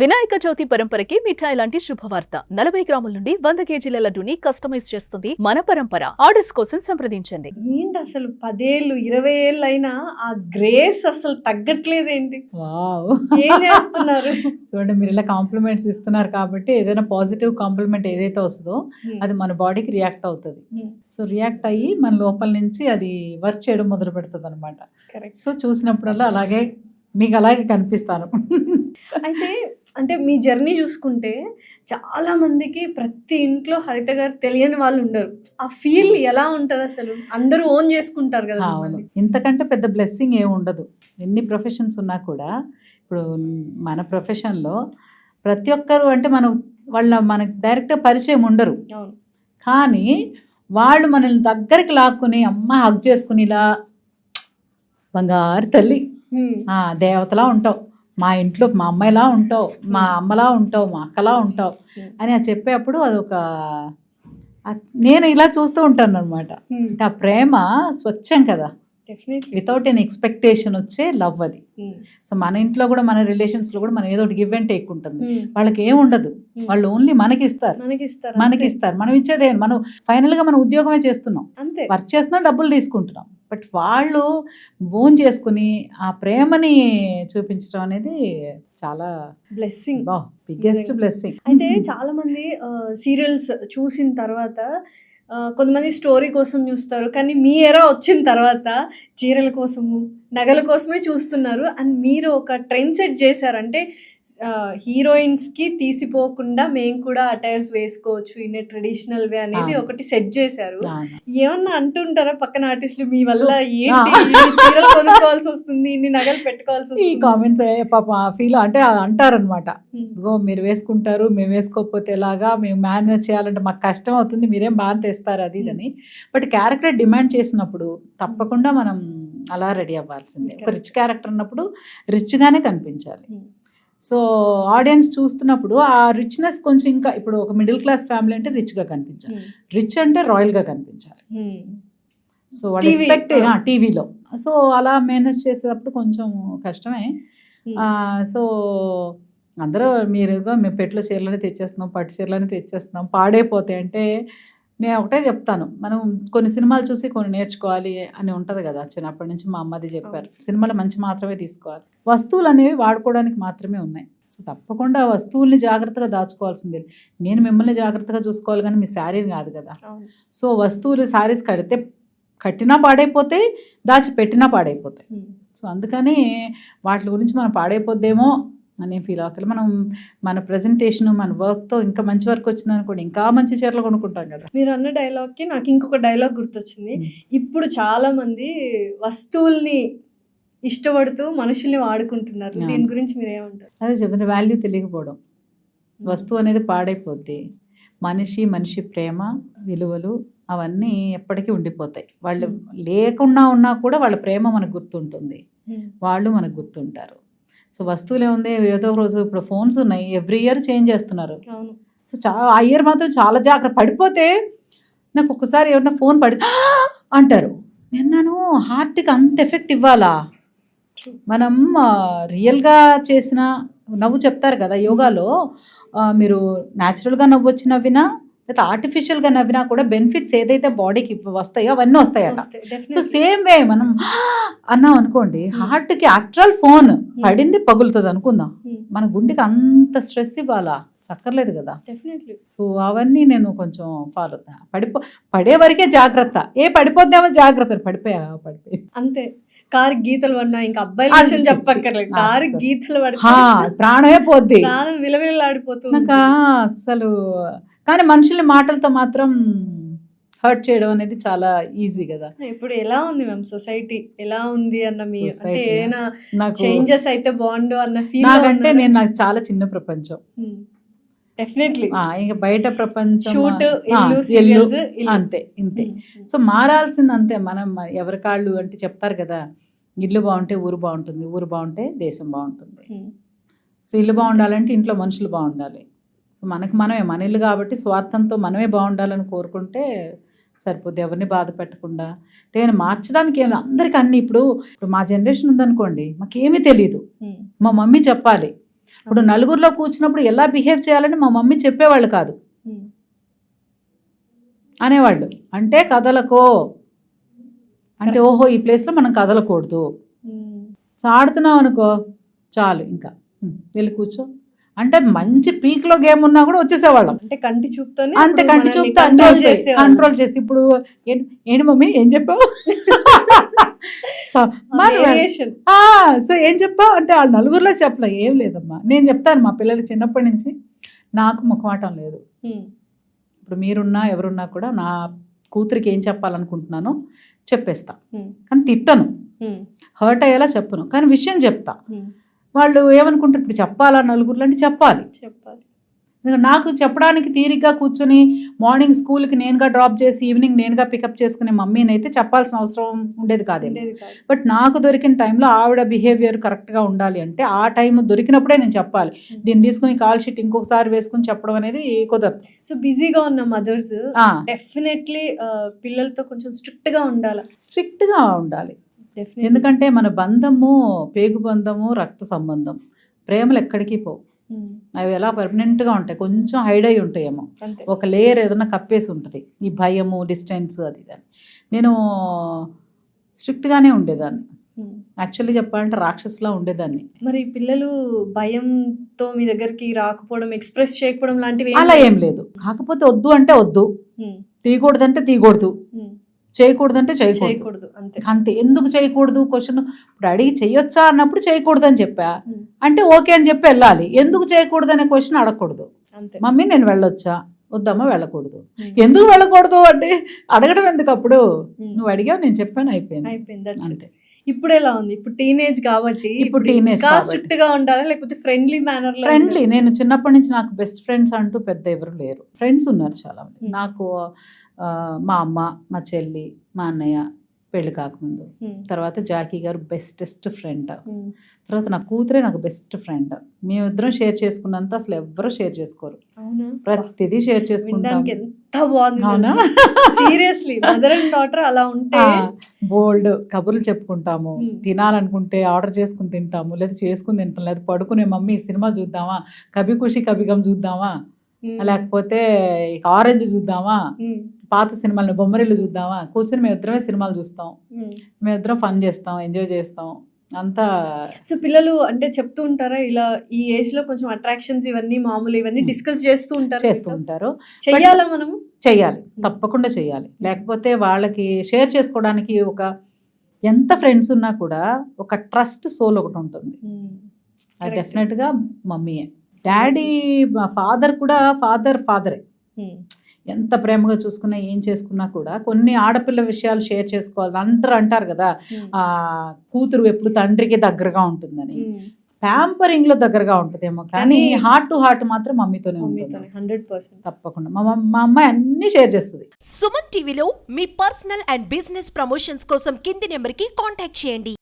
వినాయక చవితి పరంపరకి మిఠాయి లాంటి శుభవార్త 40 గ్రాముల నుండి 100 కేజీల లడ్డూని కస్టమైజ్ చేస్తుంది మన పరంపర. ఆర్డర్స్ కోసం సంప్రదించండి. ఏంటి అసలు 10 ఏళ్ళు 20 ఏళ్ళు అయినా ఆ గ్రేస్ అసలు తగ్గట్లేదేంటి? వావ్! ఏం చేస్తున్నారు? చూడండి, మీరు ఇలా కాంప్లిమెంట్స్ ఇస్తున్నారు కాబట్టి ఏదైనా పాజిటివ్ కాంప్లిమెంట్ ఏదైతే వస్తుందో అది మన బాడీకి రియాక్ట్ అవుతుంది. సో రియాక్ట్ అయ్యి మన లోపల నుంచి అది వర్క్ చేయడం మొదలు పెడుతుంది అనమాట. కరెక్ట్. సో చూసినప్పుడల్లా అలాగే మీకు అలాగే కనిపిస్తాను. అయితే అంటే మీ జర్నీ చూసుకుంటే చాలా మందికి ప్రతి ఇంట్లో హరిత గారు తెలియని వాళ్ళు ఉండరు. ఆ ఫీల్ ఎలా ఉంటుంది అసలు? అందరూ ఓన్ చేసుకుంటారు కదా అవును, మిమ్మల్ని. ఇంతకంటే పెద్ద బ్లెస్సింగ్ ఏమి ఉండదు. ఎన్ని ప్రొఫెషన్స్ ఉన్నా కూడా ఇప్పుడు మన ప్రొఫెషన్లో ప్రతి ఒక్కరు అంటే మనకు డైరెక్ట్గా పరిచయం ఉండరు. అవును. కానీ వాళ్ళు మనల్ని దగ్గరికి లాక్కుని అమ్మ హగ్ చేసుకుని ఇలా బంగారు తల్లి దేవతలా ఉంటావు, మా ఇంట్లో మా అమ్మాయిలా ఉంటావు, మా అమ్మలా ఉంటావు, మా అక్కలా ఉంటావు అని అది చెప్పేటప్పుడు అదొక నేను ఇలా చూస్తూ ఉంటాను అనమాట. ఆ ప్రేమ స్వచ్ఛం కదా, డెఫినెట్లీ. వితౌట్ ఎన్ ఎక్స్పెక్టేషన్ వచ్చే లవ్ అది. సో మన ఇంట్లో కూడా మన రిలేషన్స్లో కూడా మనం ఏదో ఒకటి గివ్ అండ్ టేక్ ఉంటుంది. వాళ్ళకి ఏం ఉండదు, వాళ్ళు ఓన్లీ మనకి ఇస్తారు. మనం ఇచ్చేదే, మనం ఫైనల్గా మనం ఉద్యోగమే చేస్తున్నాం, అంతే, వర్క్ చేస్తున్నాం, డబ్బులు తీసుకుంటున్నాం. బట్ వాళ్ళు ఓన్ చేసుకుని ఆ ప్రేమని చూపించడం అనేది చాలా బ్లెస్సింగ్, బిగ్గెస్ట్ బ్లెస్సింగ్. అయితే చాలా మంది సీరియల్స్ చూసిన తర్వాత కొంతమంది స్టోరీ కోసం చూస్తారు, కానీ మీ ఎరా వచ్చిన తర్వాత చీరల కోసము నగల కోసమే చూస్తున్నారు. అండ్ మీరు ఒక ట్రెండ్ సెట్ చేశారంటే హీరోయిన్స్కి తీసిపోకుండా మేము కూడా అటైర్స్ వేసుకోవచ్చు ఇన్ ట్రెడిషనల్ వే అనేది ఒకటి సెట్ చేశారు. ఏమన్నా అంటుంటారా పక్కన ఆర్టిస్టులు, మీ వల్ల ఏంటి చీరలు కొనుక్కోవాల్సి వస్తుంది, ఇన్ని నగలు పెట్టుకోవాల్సి వస్తుంది? ఈ కామెంట్స్ పాప ఫీల్ అంటే అంటారనమాట, ఇదిగో మీరు వేసుకుంటారు, మేము వేసుకోకపోతే ఎలాగా, మేము మేనేజ్ చేయాలంటే మాకు కష్టం అవుతుంది, మీరేం బాగా తెస్తారు అది ఇదని. బట్ క్యారెక్టర్ డిమాండ్ చేసినప్పుడు తప్పకుండా మనం అలా రెడీ అవ్వాల్సిందే. ఒక రిచ్ క్యారెక్టర్ అన్నప్పుడు రిచ్గానే కనిపించాలి. సో ఆడియన్స్ చూస్తున్నప్పుడు ఆ రిచ్నెస్ కొంచెం ఇంకా, ఇప్పుడు ఒక మిడిల్ క్లాస్ ఫ్యామిలీ అంటే రిచ్గా కనిపించాలి, రిచ్ అంటే రాయల్గా కనిపించాలి. సో వాళ్ళు ఎక్స్పెక్ట్ టీవీలో, సో అలా మేనేజ్ చేసేటప్పుడు కొంచెం కష్టమే. సో అందరూ మేము పెట్లో చీరలని తెచ్చేస్తున్నాం, పట్టు చీరలని తెచ్చేస్తున్నాం, పాడైపోతాయి అంటే నేను ఒకటే చెప్తాను, మనం కొన్ని సినిమాలు చూసి కొన్ని నేర్చుకోవాలి అని ఉంటుంది కదా. చిన్నప్పటి నుంచి మా అమ్మది చెప్పారు, సినిమాలు మంచి మాత్రమే తీసుకోవాలి, వస్తువులు అనేవి వాడుకోవడానికి మాత్రమే ఉన్నాయి. సో తప్పకుండా వస్తువుల్ని జాగ్రత్తగా దాచుకోవాల్సిందే. నేను మిమ్మల్ని జాగ్రత్తగా చూసుకోవాలి కానీ మీ శారీని కాదు కదా. సో వస్తువులు శారీస్ కట్టినా పాడైపోతాయి, దాచిపెట్టినా పాడైపోతాయి. సో అందుకని వాటి గురించి మనం పాడైపోద్దేమో అని ఫీల్ అవ్వకలి. మనం మన ప్రజెంటేషన్, మన వర్క్తో ఇంకా మంచి వర్క్ వచ్చింది అనుకోండి, ఇంకా మంచి చీరలు కొనుక్కుంటాం కదా. మీరు అన్న డైలాగ్కి నాకు ఇంకొక డైలాగ్ గుర్తొచ్చింది. ఇప్పుడు చాలా మంది వస్తువుల్ని ఇష్టపడుతూ మనుషుల్ని వాడుకుంటున్నారు, దీని గురించి మీరు ఏమంటారు? అదే చెప్తున్నా, వాల్యూ తెలియకపోవడం. వస్తువు అనేది పాడైపోద్ది, మనిషి ప్రేమ విలువలు అవన్నీ ఎప్పటికీ ఉండిపోతాయి. వాళ్ళు లేకుండా ఉన్నా కూడా వాళ్ళ ప్రేమ మనకు గుర్తుంటుంది, వాళ్ళు మనకు గుర్తుంటారు. సో వస్తువులు ఏముంది, ఏదో రోజు ఇప్పుడు ఫోన్స్ ఉన్నాయి, ఎవ్రీ ఇయర్ చేంజ్ చేస్తున్నారు. సో ఆ ఇయర్ మాత్రం చాలా జాగ్రత్త. పడిపోతే నాకు ఒక్కసారి ఎవరన్నా ఫోన్ అంటారు, నిన్నను హార్ట్కి అంత ఎఫెక్ట్ ఇవ్వాలా? మనం రియల్గా చేసిన నవ్వు చెప్తారు కదా యోగాలో, మీరు న్యాచురల్గా నవ్వు వచ్చి నవ్వినా లేదా ఆర్టిఫిషియల్గా నవ్వినా కూడా బెనిఫిట్స్ ఏదైతే బాడీకి వస్తాయో అవన్నీ వస్తాయట. సో సేమ్ వే మనం అన్నాం అనుకోండి, హార్ట్కి ఆఫ్టర్ ఆల్ ఫోన్ పడింది పగులుతుంది అనుకుందాం, మన గుండెకి అంత స్ట్రెస్ ఇవ్వాలా? చక్కర్లేదు కదా. సో అవన్నీ నేను కొంచెం ఫాలో అవుతాను. పడే వరకే జాగ్రత్త, పడిపోద్దామో జాగ్రత్త, పడిపోయా అంతే. కారు గీతలు పడినా ఇంకా అబ్బాయిలు చెప్పక్కర్లేదు, కారు గీతలు పడి ప్రాణమే పోద్ది, ప్రాణం విలవిలాడిపోతుంది నాకు అసలు. కానీ మనుషుల్ని మాటలతో మాత్రం హర్ట్ చేయడం అనేది చాలా ఈజీ కదా. ఇప్పుడు ఎలా ఉంది మ్యామ్ సొసైటీ, ఎలా ఉంది అన్న మీ అంటే ఏమైనా చేంజెస్ అయితే బాగుండు అన్న ఫీల్? నాకంటే నాకు చాలా చిన్న ప్రపంచం. డెఫినెట్లీ ఇంకా బయట ప్రపంచం అంతే ఇంతే. సో మారాల్సింది అంతే. మనం ఎవరి కాళ్ళు అంటే చెప్తారు కదా, ఇల్లు బాగుంటే ఊరు బాగుంటుంది, ఊరు బాగుంటే దేశం బాగుంటుంది. సో ఇల్లు బాగుండాలంటే ఇంట్లో మనుషులు బాగుండాలి. సో మన ఇల్లు కాబట్టి స్వార్థంతో మనమే బాగుండాలని కోరుకుంటే సరిపోద్ది, ఎవరిని బాధ పెట్టకుండా. దేని మార్చడానికి ఏమి అందరికీ అన్ని ఇప్పుడు మా జనరేషన్ ఉందనుకోండి, మాకేమీ తెలియదు, మా మమ్మీ చెప్పాలి, ఇప్పుడు నలుగురిలో కూర్చున్నప్పుడు ఎలా బిహేవ్ చేయాలని మా మమ్మీ చెప్పేవాళ్ళు కాదు, అనేవాళ్ళు. అంటే కదలకో అంటే ఓహో ఈ ప్లేస్లో మనం కదలకూడదు. సో ఆడుతున్నాం అనుకో చాలు ఇంకా వెళ్ళి కూర్చో అంటే మంచి పీక్లో గేమ్ ఉన్నా కూడా వచ్చేసేవాళ్ళం. అంటే కంటి చూపుతోనే అంతే, కంటి చూపుతో కంట్రోల్ చేసి ఇప్పుడు ఏంటి మమ్మీ ఏం చెప్పావు సో ఏం చెప్పావు అంటే వాళ్ళు నలుగురిలో చెప్పలే, ఏం లేదమ్మా నేను చెప్తాను. మా పిల్లలకి చిన్నప్పటి నుంచి నాకు ముఖమాటం లేదు. ఇప్పుడు మీరున్నా ఎవరున్నా కూడా నా కూతురికి ఏం చెప్పాలనుకుంటున్నానో చెప్పేస్తా, కానీ తిట్టను, హర్ట్ అయ్యేలా చెప్పను, కానీ విషయం చెప్తా. వాళ్ళు ఏమనుకుంటారు ఇప్పుడు చెప్పాలా నలుగురిలో అంటే చెప్పాలి. నాకు చెప్పడానికి తీరిగ్గా కూర్చొని మార్నింగ్ స్కూల్కి నేనుగా డ్రాప్ చేసి ఈవినింగ్ నేనుగా పికప్ చేసుకునే మమ్మీని అయితే చెప్పాల్సిన అవసరం ఉండేది కాదేమో. బట్ నాకు దొరికిన టైంలో ఆవిడ బిహేవియర్ కరెక్ట్గా ఉండాలి అంటే ఆ టైం దొరికినప్పుడే నేను చెప్పాలి. దీన్ని తీసుకుని కాల్ షీట్ ఇంకొకసారి వేసుకుని చెప్పడం అనేది కుదరదు. సో బిజీగా ఉన్న మదర్స్ డెఫినెట్లీ పిల్లలతో కొంచెం స్ట్రిక్ట్గా ఉండాలి. ఎందుకంటే మన బంధము పేగు బంధము రక్త సంబంధం, ప్రేమలు ఎక్కడికి పోవు. అవి ఎలా పర్మనెంట్గా ఉంటాయి, కొంచెం హైడ్ అయి ఉంటాయేమో, ఒక లేయర్ ఏదైనా కప్పేసి ఉంటుంది ఈ భయము డిస్టెన్స్ అది ఇది. నేను స్ట్రిక్ట్గానే ఉండేదాన్ని, యాక్చువల్లీ చెప్పాలంటే రాక్షసులా ఉండేదాన్ని. మరి పిల్లలు భయంతో మీ దగ్గరికి రాకపోవడం, ఎక్స్ప్రెస్ చేయకపోవడం లాంటివి అలా ఏం లేదు. కాకపోతే వద్దు అంటే వద్దు, తీయకూడదంటే తీయకూడదు, చేయకూడదంటే చేయకూడదు, అంతే. ఎందుకు చేయకూడదు క్వశ్చన్ ఇప్పుడు అడిగి చెయ్యొచ్చా అన్నప్పుడు చేయకూడదు అని చెప్పా అంటే ఓకే అని చెప్పి వెళ్ళాలి. ఎందుకు చేయకూడదు అనే క్వశ్చన్ అడగకూడదు. మమ్మీ నేను వెళ్ళొచ్చా, వద్దమ్మా వెళ్ళకూడదు. ఎందుకు వెళ్ళకూడదు అంటే అడగడం ఎందుకు, అప్పుడు నువ్వు అడిగావు నేను చెప్పాను అయిపోయింది అంతే. ఇప్పుడు ఎలా ఉంది, ఇప్పుడు టీనేజ్ కాబట్టి ఇప్పుడు టీనేజ్ స్ట్రిక్ట్ గా ఉండాలా లేకపోతే ఫ్రెండ్లీ మేనర్? ఫ్రెండ్లీ. నేను చిన్నప్పటి నుంచి నాకు బెస్ట్ ఫ్రెండ్స్ అంటూ పెద్ద ఎవరు లేరు, ఫ్రెండ్స్ ఉన్నారు చాలా మంది. నాకు మా అమ్మ, మా చెల్లి, మా అన్నయ్య పెళ్లి కాకముందు, తర్వాత జాకీ గారు బెస్టెస్ట్ ఫ్రెండ్, తర్వాత నా కూతురే నాకు బెస్ట్ ఫ్రెండ్. మేమిద్దరం షేర్ చేసుకున్నంత అసలు ఎవరు షేర్ చేసుకోరు, ప్రతిదీ షేర్ చేసుకుంటాం. ఎంత బాగుంది సీరియస్లీ, మదర్ అండ్ డాటర్ అలా ఉంటే బోల్డ్ కబుర్లు చెప్పుకుంటాము. తినాలనుకుంటే ఆర్డర్ చేసుకుని తింటాము, లేదా చేసుకుని తింటాం, లేదా పడుకునే మమ్మీ సినిమా చూద్దామా, కభీ ఖుషీ కభీ గమ్ చూద్దామా, లేకపోతే ఇక ఆరెంజ్ చూద్దామా, పాత సినిమాలు బొమ్మరిల్లు చూద్దామా, కూర్చొని మేమిద్దరమే సినిమాలు చూస్తాం, మేమిద్దరం ఫన్ చేస్తాం, ఎంజాయ్ చేస్తాం అంతా. సో పిల్లలు అంటే చెప్తూ ఉంటారా ఇలా ఈ ఏజ్ లో కొంచెం అట్రాక్షన్స్ ఇవన్నీ మామూలు, ఇవన్నీ డిస్కస్ చేస్తూ ఉంటారు. చెయ్యాలా మనము? చెయ్యాలి, తప్పకుండా చెయ్యాలి. లేకపోతే వాళ్ళకి షేర్ చేసుకోవడానికి ఒక ఎంత ఫ్రెండ్స్ ఉన్నా కూడా ఒక ట్రస్ట్ సోల్ ఒకటి ఉంటుంది. అది డెఫినెట్గా మమ్మీయే. డాడీ ఫాదర్ కూడా ఫాదరే. ఎంత ప్రేమగా చూసుకున్నా ఏం చేసుకున్నా కూడా కొన్ని ఆడపిల్ల విషయాలు షేర్ చేసుకోవాలి. అందరూ అంటారు కదా కూతురు ఎప్పుడు తండ్రికి దగ్గరగా ఉంటుందని, ప్యాంపరింగ్ లో దగ్గరగా ఉంటుందేమో, కానీ హార్ట్ టు హార్ట్ మాత్రం మమ్మీతోనే ఉంటుంది 100%. తప్పకుండా మా అమ్మాయి అన్ని షేర్ చేస్తుంది. సుమన్ టీవీలో మీ పర్సనల్ అండ్ బిజినెస్ ప్రమోషన్స్ కోసం కింది నెంబర్కి కాంటాక్ట్ చేయండి.